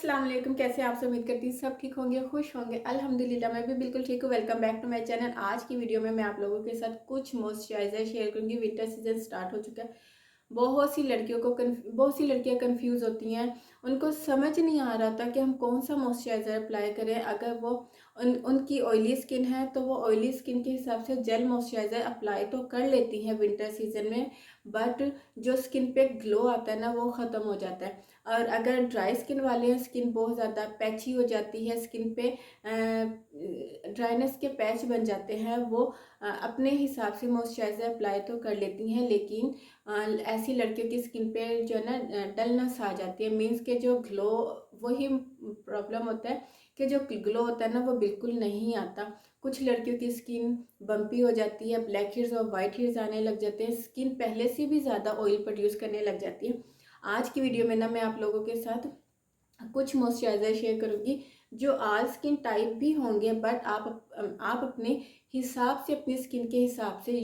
अस्सलाम वालेकुम। कैसे आप सब? उम्मीद करती हूँ सब ठीक होंगे, खुश होंगे। अल्हम्दुलिल्लाह मैं भी बिल्कुल ठीक हूँ। Welcome back to my channel. आज की वीडियो में मैं आप लोगों के साथ कुछ मॉइस्चराइज़र शेयर करूँगी। विंटर सीजन स्टार्ट हो चुका है। बहुत सी लड़कियाँ कंफ्यूज होती हैं। उनको समझ नहीं आ रहा था कि हम कौन सा मॉइस्चराइज़र अप्लाई करें। अगर वो उनकी ऑयली स्किन है तो वो ऑयली स्किन के हिसाब से जेल मॉइस्चराइज़र अप्लाई तो कर लेती हैं विंटर सीजन में, बट जो स्किन पे ग्लो आता है ना वो ख़त्म हो जाता है। और अगर ड्राई स्किन वाले हैं, स्किन बहुत ज़्यादा पैची हो जाती है, स्किन पे ड्राइनेस के पैच बन जाते हैं, वो अपने हिसाब से मॉइस्चराइज़र अप्लाई तो कर लेती हैं, लेकिन ऐसी लड़कियों की स्किन पे जो है ना डलनेस आ जाती है। मीन्स के जो ग्लो, वही प्रॉब्लम होता है कि जो ग्लो होता है ना वो बिल्कुल नहीं आता। कुछ लड़कियों की स्किन बम्पी हो जाती है, ब्लैक हेड्स और वाइट हेड्स आने लग जाते हैं, स्किन पहले से भी ज़्यादा ऑयल प्रोड्यूस करने लग जाती है। आज की वीडियो में ना मैं आप लोगों के साथ कुछ मॉइस्चराइज़र शेयर करूँगी जो ऑल स्किन टाइप भी होंगे, बट आप अपने हिसाब से, अपनी स्किन के हिसाब से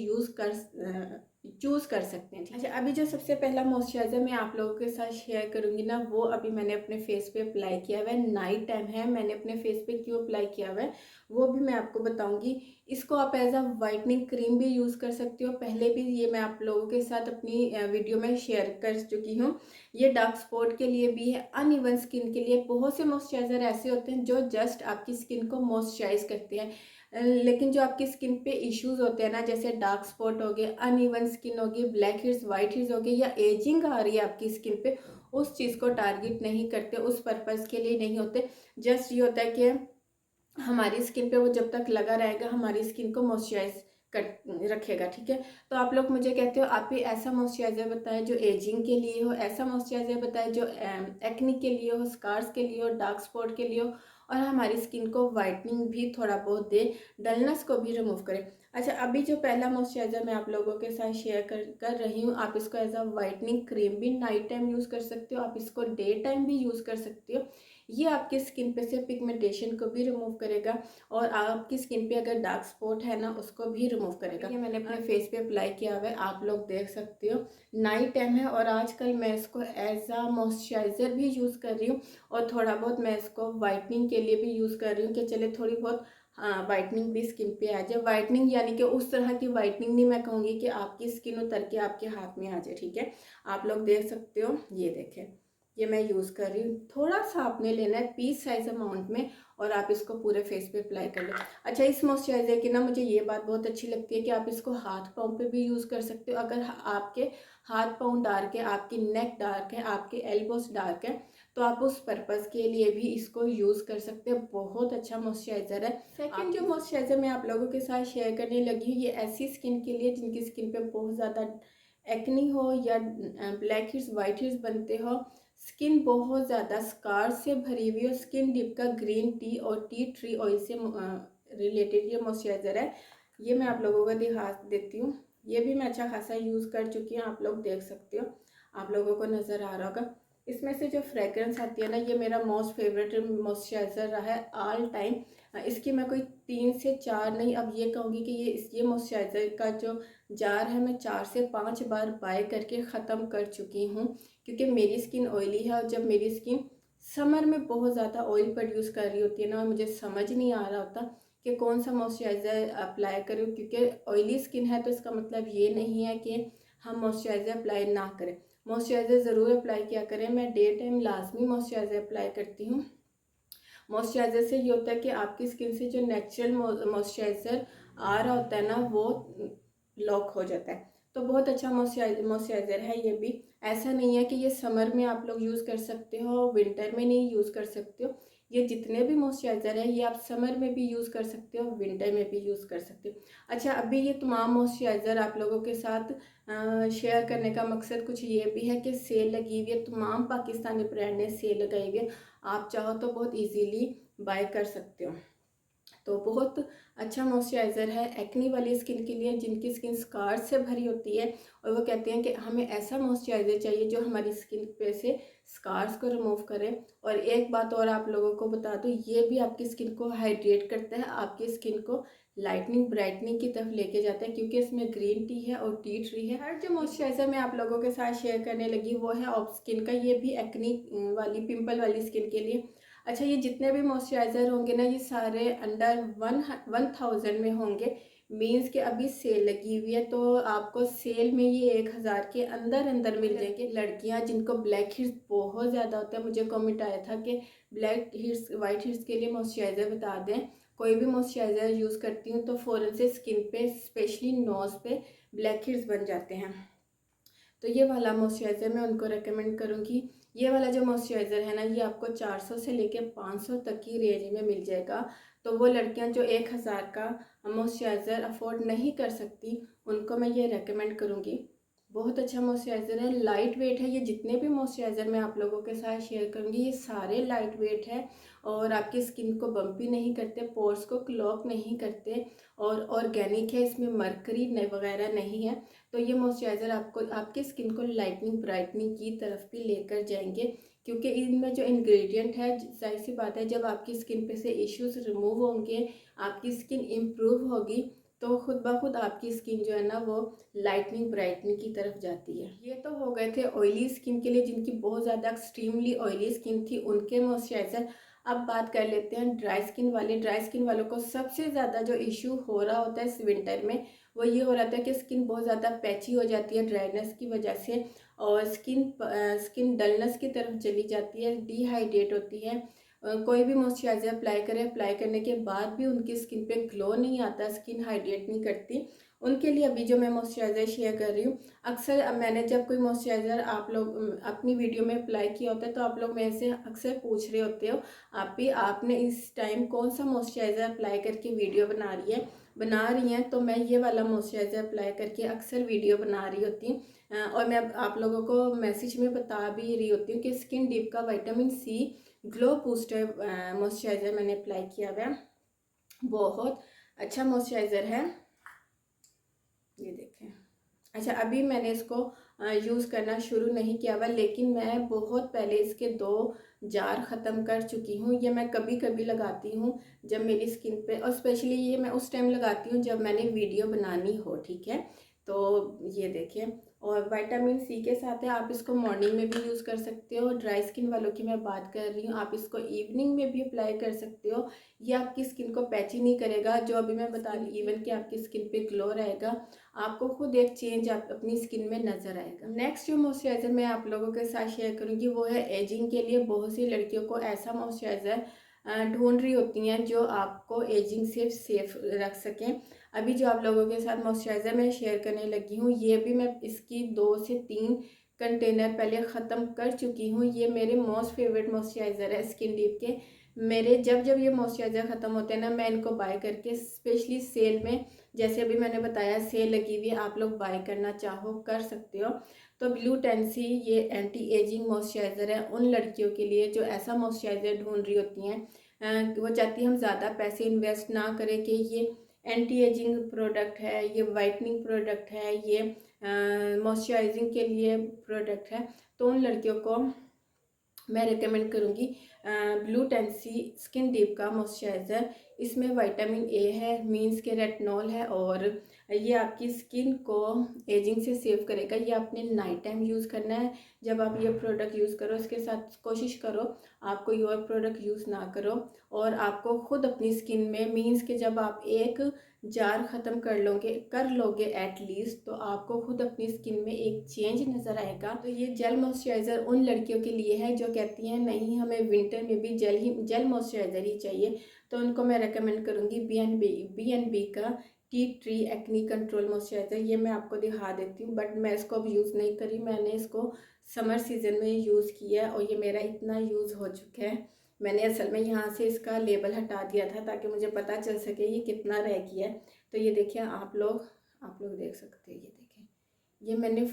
चूज़ कर सकते हैं। अच्छा, अभी जो सबसे पहला मॉइस्चराइज़र मैं आप लोगों के साथ शेयर करूँगी ना, वो अभी मैंने अपने फेस पे अप्लाई किया हुआ है। नाइट टाइम है, मैंने अपने फेस पे क्यों अप्लाई किया हुआ है वो भी मैं आपको बताऊँगी। इसको आप एज अ वाइटनिंग क्रीम भी यूज़ कर सकते हो। पहले भी ये मैं आप लोगों के साथ अपनी वीडियो में शेयर कर चुकी हूँ। ये डार्क स्पॉट के लिए भी है, अनइवन स्किन के लिए। बहुत से मॉइस्चराइज़र ऐसे होते हैं जो जस्ट आपकी स्किन को मॉइस्चराइज करते हैं, लेकिन जो आपकी स्किन पे इश्यूज होते हैं ना, जैसे डार्क स्पॉट हो गए, अनइवन स्किन होगी, ब्लैक हेड्स, वाइट हेड्स हो गए, या एजिंग आ रही है आपकी स्किन पे, उस चीज़ को टारगेट नहीं करते, उस पर्पज़ के लिए नहीं होते। जस्ट ये होता है कि हमारी स्किन पे वो जब तक लगा रहेगा हमारी स्किन को मॉइस्चराइज कर रखेगा, ठीक है। तो आप लोग मुझे कहते हो आप भी ऐसा मॉइस्चराइज़र बताएं जो एजिंग के लिए हो, ऐसा मॉइस्चराइज़र बताएं जो एक्ने के लिए हो, स्कार्स के लिए हो, डार्क स्पॉट के लिए हो, और हमारी स्किन को वाइटनिंग भी थोड़ा बहुत दे, डलनेस को भी रिमूव करे। अच्छा, अभी जो पहला मॉइस्चराइज़र मैं आप लोगों के साथ शेयर कर रही हूँ, आप इसको एज अ वाइटनिंग क्रीम भी नाइट टाइम यूज़ कर सकते हो, आप इसको डे टाइम भी यूज़ कर सकते हो। ये आपकी स्किन पे से पिगमेंटेशन को भी रिमूव करेगा, और आपकी स्किन पे अगर डार्क स्पॉट है ना उसको भी रिमूव करेगा। ये मैंने अपने फेस पे अप्लाई किया हुआ है, आप लोग देख सकते हो। नाइट टाइम है और आजकल मैं इसको एज अ मॉइस्चराइज़र भी यूज़ कर रही हूँ, और थोड़ा बहुत मैं इसको वाइटनिंग के लिए भी यूज़ कर रही हूँ कि चले थोड़ी बहुत वाइटनिंग भी स्किन पे आ जाए। वाइटनिंग यानी कि उस तरह की वाइटनिंग नहीं मैं कहूँगी कि आपकी स्किन उतर के आपके हाथ में आ जाए, ठीक है। आप लोग देख सकते हो, ये देखें, ये मैं यूज़ कर रही हूँ। थोड़ा सा आपने लेना है पीस साइज अमाउंट में, और आप इसको पूरे फेस पे अप्लाई कर लो। अच्छा, इस मॉइस्चराइज़र की ना मुझे ये बात बहुत अच्छी लगती है कि आप इसको हाथ पाँव पे भी यूज़ कर सकते हो। अगर आपके हाथ पाँव डार्क है, आपकी नेक डार्क है, आपके एल्बोस डार्क है, तो आप उस पर्पज़ के लिए भी इसको यूज़ कर सकते हो। बहुत अच्छा मॉइस्चराइज़र है। सेकेंड जो मॉइस्चराइज़र मैं आप लोगों के साथ शेयर करने लगी हूँ, ये ऐसी स्किन के लिए जिनकी स्किन पे बहुत ज़्यादा एक्नी हो, या ब्लैक हेड्स, वाइट हेड्स बनते हो, स्किन बहुत ज़्यादा स्कार से भरी हुई हो। स्किन डिप का ग्रीन टी और टी ट्री ऑयल से रिलेटेड ये मॉइस्चराइज़र है। ये मैं आप लोगों को दिखा देती हूँ। ये भी मैं अच्छा खासा यूज़ कर चुकी हूँ, आप लोग देख सकते हो, आप लोगों को नज़र आ रहा होगा। इसमें से जो फ्रेगरेंस आती है ना, ये मेरा मोस्ट फेवरेट मॉइस्चराइज़र रहा है ऑल टाइम। इसकी मैं कोई 3 से 4 नहीं, अब ये कहूँगी कि ये मॉइस्चराइज़र का जो जार है मैं 4 से 5 बार बाय करके ख़त्म कर चुकी हूँ, क्योंकि मेरी स्किन ऑयली है, और जब मेरी स्किन समर में बहुत ज़्यादा ऑयल प्रोड्यूस कर रही होती है ना, और मुझे समझ नहीं आ रहा होता कि कौन सा मॉइस्चराइज़र अप्लाई करूँ, क्योंकि ऑयली स्किन है तो इसका मतलब ये नहीं है कि हम मॉइस्चराइज़र अप्लाई ना करें। मॉइस्चराइज़र ज़रूर अप्लाई किया करें। मैं डे टाइम लाजमी मॉइस्चराइज़र अप्लाई करती हूँ। मॉइस्चराइज़र से ये होता है कि आपकी स्किन से जो नेचुरल मॉइस्चराइज़र आ रहा होता है ना वो लॉक हो जाता है। तो बहुत अच्छा मॉइस्चराइज़र है ये भी। ऐसा नहीं है कि ये समर में आप लोग यूज़ कर सकते हो, विंटर में नहीं यूज़ कर सकते हो। ये जितने भी मॉइस्चराइज़र है ये आप समर में भी यूज़ कर सकते हो, विंटर में भी यूज़ कर सकते हो। अच्छा, अभी ये तमाम मॉइस्चराइज़र आप लोगों के साथ शेयर करने का मकसद कुछ ये भी है कि सेल लगी हुई है, तमाम पाकिस्तानी ब्रांड ने सेल लगाई हुई है, आप चाहो तो बहुत इजीली बाय कर सकते हो। तो बहुत अच्छा मॉइस्चराइज़र है एक्ने वाली स्किन के लिए, जिनकी स्किन स्कार्स से भरी होती है। और वो कहते हैं कि हमें ऐसा मॉइस्चराइज़र चाहिए जो हमारी स्किन पे से स्कार्स को रिमूव करे। और एक बात और आप लोगों को बता दूँ, ये भी आपकी स्किन को हाइड्रेट करता है, आपकी स्किन को लाइटनिंग ब्राइटनिंग की तरफ लेके जाता है, क्योंकि इसमें ग्रीन टी है और टी ट्री है। हर जो मॉइस्चराइज़र मैं आप लोगों के साथ शेयर करने लगी वो है ऑफ स्किन का, ये भी एक्ने वाली पिंपल वाली स्किन के लिए। अच्छा, ये जितने भी मॉइस्चराइज़र होंगे ना, ये सारे अंडर 1000 में होंगे। मीन्स कि अभी सेल लगी हुई है, तो आपको सेल में ये 1000 के अंदर अंदर मिल जाएंगे। लड़कियां जिनको ब्लैक हिट्स बहुत ज़्यादा होता है, मुझे कमेंट आया था कि ब्लैक हिट्स वाइट हिट्स के लिए मॉइस्चराइज़र बता दें। कोई भी मॉइस्चराइज़र यूज़ करती हूँ तो फ़ौरन से स्किन पे स्पेशली नोज़ पे ब्लैक हिट्स बन जाते हैं। तो ये वाला मॉइस्चराइज़र मैं उनको रेकमेंड करूँगी। ये वाला जो मॉइस्चराइज़र है ना, ये आपको 400 से लेके 500 तक की रेंज में मिल जाएगा। तो वो लड़कियां जो 1000 का मॉइस्चराइज़र अफोर्ड नहीं कर सकती, उनको मैं ये रेकमेंड करूँगी। बहुत अच्छा मॉइस्चराइज़र है, लाइट वेट है। ये जितने भी मॉइस्चराइज़र मैं आप लोगों के साथ शेयर करूँगी, ये सारे लाइट वेट है और आपकी स्किन को बम्पी नहीं करते, पोर्स को क्लॉग नहीं करते, और ऑर्गेनिक है, इसमें मरकरी वगैरह नहीं है। तो ये मॉइस्चराइज़र आपको आपकी स्किन को लाइटनिंग ब्राइटनिंग की तरफ भी लेकर जाएंगे, क्योंकि इनमें जो इंग्रेडिएंट है, जाहिर सी बात है, जब आपकी स्किन पे से इश्यूज रिमूव होंगे, आपकी स्किन इम्प्रूव होगी, तो खुद ब खुद आपकी स्किन जो है ना वो लाइटनिंग ब्राइटनिंग की तरफ जाती है। ये तो हो गए थे ऑयली स्किन के लिए, जिनकी बहुत ज़्यादा एक्सट्रीमली ऑयली स्किन थी, उनके मॉइस्चराइज़र। अब बात कर लेते हैं ड्राई स्किन वाले। ड्राई स्किन वालों को सबसे ज़्यादा जो इशू हो रहा होता है इस विंटर में, वो ये हो रहा था कि स्किन बहुत ज़्यादा पैची हो जाती है ड्राइनेस की वजह से, और स्किन डलनेस की तरफ चली जाती है, डिहाइड्रेट होती है। कोई भी मॉइस्चराइज़र अप्लाई करें, अप्लाई करने के बाद भी उनकी स्किन पे ग्लो नहीं आता, स्किन हाइड्रेट नहीं करती, उनके लिए अभी जो मैं मॉइस्चराइज़र शेयर कर रही हूँ। अक्सर अब मैंने जब कोई मॉइस्चराइज़र आप लोग अपनी वीडियो में अप्लाई किया होता है, तो आप लोग मेरे से अक्सर पूछ रहे होते हो आप भी, आपने इस टाइम कौन सा मॉइस्चराइज़र अप्लाई करके वीडियो बना रही हैं। तो मैं ये वाला मॉइस्चराइज़र अप्लाई करके अक्सर वीडियो बना रही होती हूँ। और मैं आप लोगों को मैसेज में बता भी रही होती हूँ कि स्किन डीप का vitamin C glow booster moisturizer मैंने अप्लाई किया हुआ है। बहुत अच्छा मॉइस्चराइज़र है, ये देखें। अच्छा, अभी मैंने इसको यूज़ करना शुरू नहीं किया हुआ, लेकिन मैं बहुत पहले इसके 2 जार ख़त्म कर चुकी हूँ। ये मैं कभी कभी लगाती हूँ जब मेरी स्किन पे, और स्पेशली ये मैं उस टाइम लगाती हूँ जब मैंने वीडियो बनानी हो, ठीक है। तो ये देखिए, और विटामिन सी के साथ है, आप इसको मॉर्निंग में भी यूज़ कर सकते हो। ड्राई स्किन वालों की मैं बात कर रही हूँ, आप इसको इवनिंग में भी अप्लाई कर सकते हो। ये आपकी स्किन को पैची नहीं करेगा, जो अभी मैं बता रही, इवन कि आपकी स्किन पे ग्लो रहेगा, आपको खुद एक चेंज आप अपनी स्किन में नजर आएगा। नेक्स्ट जो मॉइस्चराइज़र मैं आप लोगों के साथ शेयर करूंगी वो है एजिंग के लिए। बहुत सी लड़कियों को ऐसा मॉइस्चराइज़र ढूंढ रही होती हैं जो आपको एजिंग से सेफ रख सकें। अभी जो आप लोगों के साथ मॉइस्चराइज़र मैं शेयर करने लगी हूँ, ये भी मैं इसकी 2 से 3 कंटेनर पहले ख़त्म कर चुकी हूँ। ये मेरे मोस्ट फेवरेट मॉइस्चराइज़र है स्किन डीप के। मेरे जब जब ये मॉइस्चराइज़र ख़त्म होते हैं ना, मैं इनको बाय करके स्पेशली सेल में, जैसे अभी मैंने बताया सेल लगी हुई है, आप लोग बाय करना चाहो कर सकते हो। तो ब्लू टेंसी ये एंटी एजिंग मॉइस्चराइज़र है उन लड़कियों के लिए जो ऐसा मॉइस्चराइज़र ढूंढ रही होती हैं। वो चाहती हैं हम ज़्यादा पैसे इन्वेस्ट ना करें कि ये एंटी एजिंग प्रोडक्ट है, ये वाइटनिंग प्रोडक्ट है, ये मॉइस्चराइजिंग के लिए प्रोडक्ट है। तो उन लड़कियों को मैं रिकमेंड करूँगी ब्लू टेंसी स्किन डीप का मॉइस्चराइज़र। इसमें विटामिन ए है, मीन्स के रेटिनॉल है, और ये आपकी स्किन को एजिंग से सेव करेगा। ये आपने नाइट टाइम यूज़ करना है जब आप ये प्रोडक्ट यूज़ करो। इसके साथ कोशिश करो आप कोई और प्रोडक्ट यूज़ ना करो, और आपको खुद अपनी स्किन में, मीन्स के जब आप एक जार ख़त्म कर लोगे एटलीस्ट, तो आपको खुद अपनी स्किन में एक चेंज नज़र आएगा। तो ये जेल मॉइस्चराइज़र उन लड़कियों के लिए है जो कहती हैं नहीं हमें विंटर में भी जेल मॉइस्चराइज़र ही चाहिए। तो उनको मैं रेकमेंड करूँगी बी एन बी का tea tree acne control moisturiser. ये मैं आपको दिखा देती हूँ, बट मैं इसको अब यूज़ नहीं करी, मैंने इसको समर सीज़न में यूज़ किया है और ये मेरा इतना यूज़ हो चुका है। मैंने असल में यहाँ से इसका लेबल हटा दिया था ताकि मुझे पता चल सके ये कितना रह गया है। तो ये देखिए आप लोग देख सकते हैं, ये देखें, ये मैंने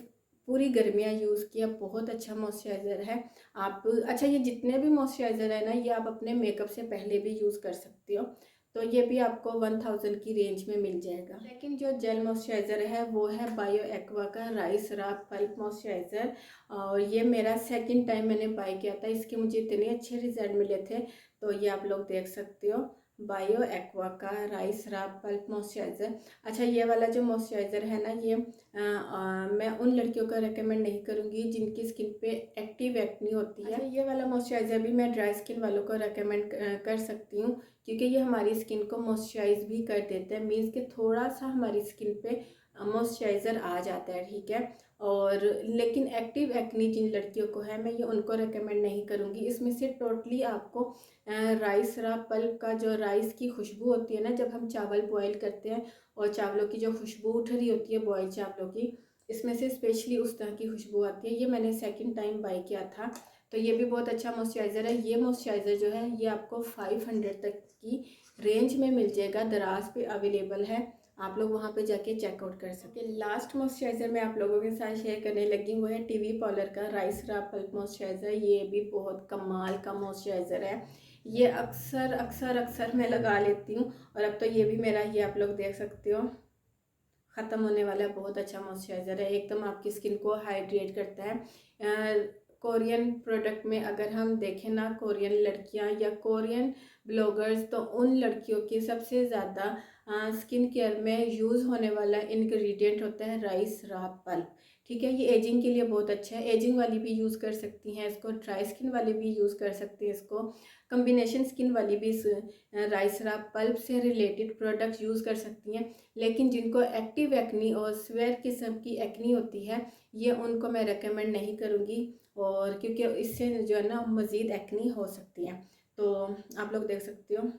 पूरी गर्मियाँ यूज़ किया, बहुत अच्छा मॉइस्चराइज़र है। आप अच्छा, ये जितने भी मॉइस्चराइज़र है ना, ये आप अपने मेकअप से पहले भी यूज़ कर सकते हो। तो ये भी आपको 1000 की रेंज में मिल जाएगा। लेकिन जो जेल मॉइस्चराइज़र है वो है बायो एक्वा का राइस रा पल्प मॉइस्चराइज़र, और ये मेरा सेकंड टाइम मैंने बाय किया था। इसके मुझे इतने अच्छे रिजल्ट मिले थे, तो ये आप लोग देख सकते हो, बायो एक्वा का राइस रा पल्प मॉइस्चराइज़र। अच्छा, ये वाला जो मॉइस्चराइज़र है ना, ये मैं उन लड़कियों का रेकमेंड नहीं करूँगी जिनकी स्किन पे एक्टिव एक्ने होती है। अच्छा, ये वाला मॉइस्चराइज़र भी मैं ड्राई स्किन वालों को रेकमेंड कर सकती हूँ, क्योंकि ये हमारी स्किन को मॉइस्चराइज भी कर देता है। मीन्स कि थोड़ा सा हमारी स्किन पे मॉइस्चराइज़र आ जाता है, ठीक है। और लेकिन एक्टिव एक्ने जिन लड़कियों को है, मैं ये उनको रेकमेंड नहीं करूँगी। इसमें से टोटली आपको राइस रा पल्प का जो राइस की खुशबू होती है ना, जब हम चावल बॉयल करते हैं और चावलों की जो खुशबू उठ रही होती है बॉयल चावलों की, इसमें से स्पेशली उस तरह की खुशबू आती है। ये मैंने सेकंड टाइम बाय किया था, तो ये भी बहुत अच्छा मॉइस्चराइज़र है। ये मॉइस्चराइज़र जो है ये आपको 500 तक की रेंज में मिल जाएगा, दराज पे अवेलेबल है, आप लोग वहाँ पे जाके चेकआउट कर सकते हैं। लास्ट मॉइस्चराइज़र मैं आप लोगों के साथ शेयर करने लगी हूँ, वो है टीवी पॉलर का राइस रा पल्प मॉइस्चराइज़र। ये भी बहुत कमाल का मॉइस्चराइज़र है। ये अक्सर अक्सर अक्सर मैं लगा लेती हूँ, और अब तो ये भी मेरा, ये आप लोग देख सकते हो, ख़त्म होने वाला है। बहुत अच्छा मॉइस्चराइज़र है, एकदम आपकी स्किन को हाइड्रेट करता है। कोरियन प्रोडक्ट में अगर हम देखें ना, कोरियन लड़कियां या कोरियन ब्लॉगर्स, तो उन लड़कियों की सबसे ज़्यादा स्किन केयर में यूज़ होने वाला इंग्रेडिएंट होता है राइस रा पल्प, ठीक है। ये एजिंग के लिए बहुत अच्छा है, एजिंग वाली भी यूज़ कर सकती हैं इसको, ड्राई स्किन वाले भी यूज़ कर सकते हैं इसको, कम्बिनेशन स्किन वाली भी राइस रा पल्प से रिलेटेड प्रोडक्ट यूज़ कर सकती हैं। लेकिन जिनको एक्टिव एक्नी और स्वेयर किस्म की एक्नी होती है, ये उनको मैं रेकमेंड नहीं करूँगी, और क्योंकि इससे जो है ना मज़ीद एक्नी हो सकती है। तो आप लोग देख सकते हो,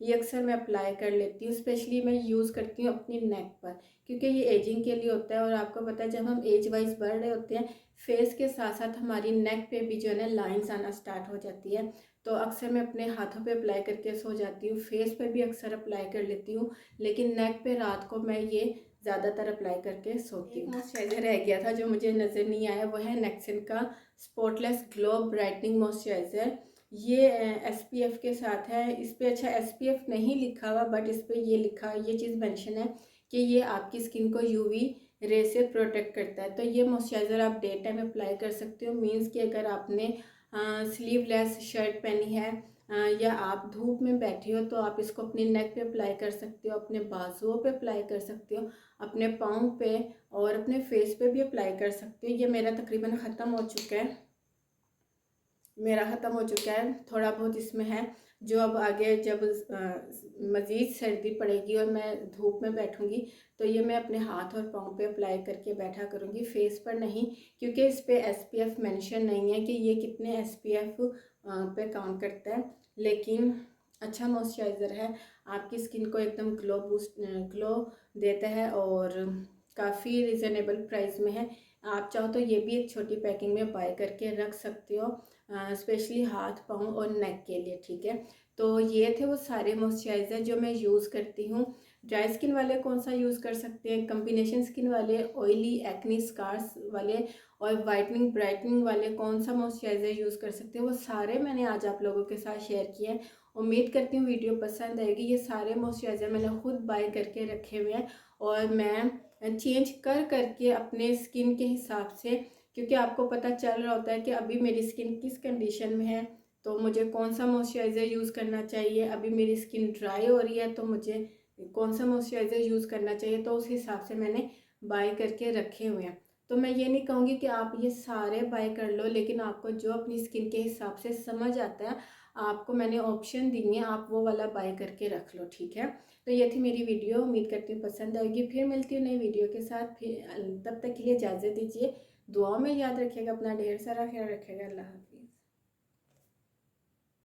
ये अक्सर मैं अप्लाई कर लेती हूँ, स्पेशली मैं यूज़ करती हूँ अपनी नेक पर, क्योंकि ये एजिंग के लिए होता है। और आपको पता है, जब हम एज वाइज बढ़ रहे होते हैं, फेस के साथ साथ हमारी नेक पे भी जो है ना लाइंस आना स्टार्ट हो जाती है। तो अक्सर मैं अपने हाथों पे अप्लाई करके सो जाती हूँ, फेस पे भी अक्सर अप्लाई कर लेती हूँ, लेकिन नेक पे रात को मैं ये ज़्यादातर अप्लाई करके सोती हूँ। मॉइस्चराइज़र रह गया था जो मुझे नज़र नहीं आया, वो है नेक्सिन का स्पॉटलेस ग्लो ब्राइटनिंग मॉइस्चराइज़र। ये SPF के साथ है। इस पर अच्छा SPF नहीं लिखा हुआ, बट इस पर ये लिखा, ये चीज़ मेंशन है कि ये आपकी स्किन को UV रे से प्रोटेक्ट करता है। तो ये मॉइस्चराइज़र आप डे टाइम अप्लाई कर सकते हो। मीन्स कि अगर आपने स्लीवलेस शर्ट पहनी है, या आप धूप में बैठे हो, तो आप इसको अपनी नेक पे अप्लाई कर सकते हो, अपने बाजुओं पे अप्लाई कर सकते हो, अपने पाँव पे और अपने फेस पे भी अप्लाई कर सकते हो। ये मेरा तकरीबन ख़त्म हो चुका है, थोड़ा बहुत इसमें है, जो अब आगे जब मज़ीद सर्दी पड़ेगी और मैं धूप में बैठूंगी, तो ये मैं अपने हाथ और पाँव पे अप्लाई करके बैठा करूँगी, फेस पर नहीं, क्योंकि इस पे SPF मेंशन नहीं है कि ये कितने SPF पे काउंट करता है। लेकिन अच्छा मॉइस्चराइज़र है, आपकी स्किन को एकदम ग्लो देता है, और काफ़ी रिजनेबल प्राइस में है। आप चाहो तो ये भी एक छोटी पैकिंग में बाय करके रख सकते हो, स्पेशली हाथ, पाँव और नेक के लिए, ठीक है। तो ये थे वो सारे मॉइस्चराइज़र जो मैं यूज़ करती हूँ। ड्राई स्किन वाले कौन सा यूज़ कर सकते हैं, कम्बिनेशन स्किन वाले, ऑयली एक्नी स्कार्स वाले और वाइटनिंग ब्राइटनिंग वाले कौन सा मॉइस्चराइज़र यूज़ कर सकते हैं, वो सारे मैंने आज आप लोगों के साथ शेयर किए हैं। उम्मीद करती हूँ वीडियो पसंद आएगी। ये सारे मॉइस्चराइज़र मैंने खुद बाय करके रखे हुए हैं, और मैं चेंज कर करके अपने स्किन के हिसाब से, क्योंकि आपको पता चल रहा होता है कि अभी मेरी स्किन किस कंडीशन में है, तो मुझे कौन सा मॉइस्चराइज़र यूज़ करना चाहिए। अभी मेरी स्किन ड्राई हो रही है, तो मुझे कौन सा मॉइस्चराइज़र यूज़ करना चाहिए, तो उस हिसाब से मैंने बाय करके रखे हुए हैं। तो मैं ये नहीं कहूँगी कि आप ये सारे बाय कर लो, लेकिन आपको जो अपनी स्किन के हिसाब से समझ आता है, आपको मैंने ऑप्शन दी है, आप वो वाला बाय करके रख लो, ठीक है। तो ये थी मेरी वीडियो, उम्मीद करती हूँ पसंद आएगी। फिर मिलती हूँ नई वीडियो के साथ, फिर तब तक के लिए इजाज़त दीजिए। दुआओं में याद रखिएगा, अपना ढेर सारा ख्याल रखिएगा। अल्लाह हाफ़िज़।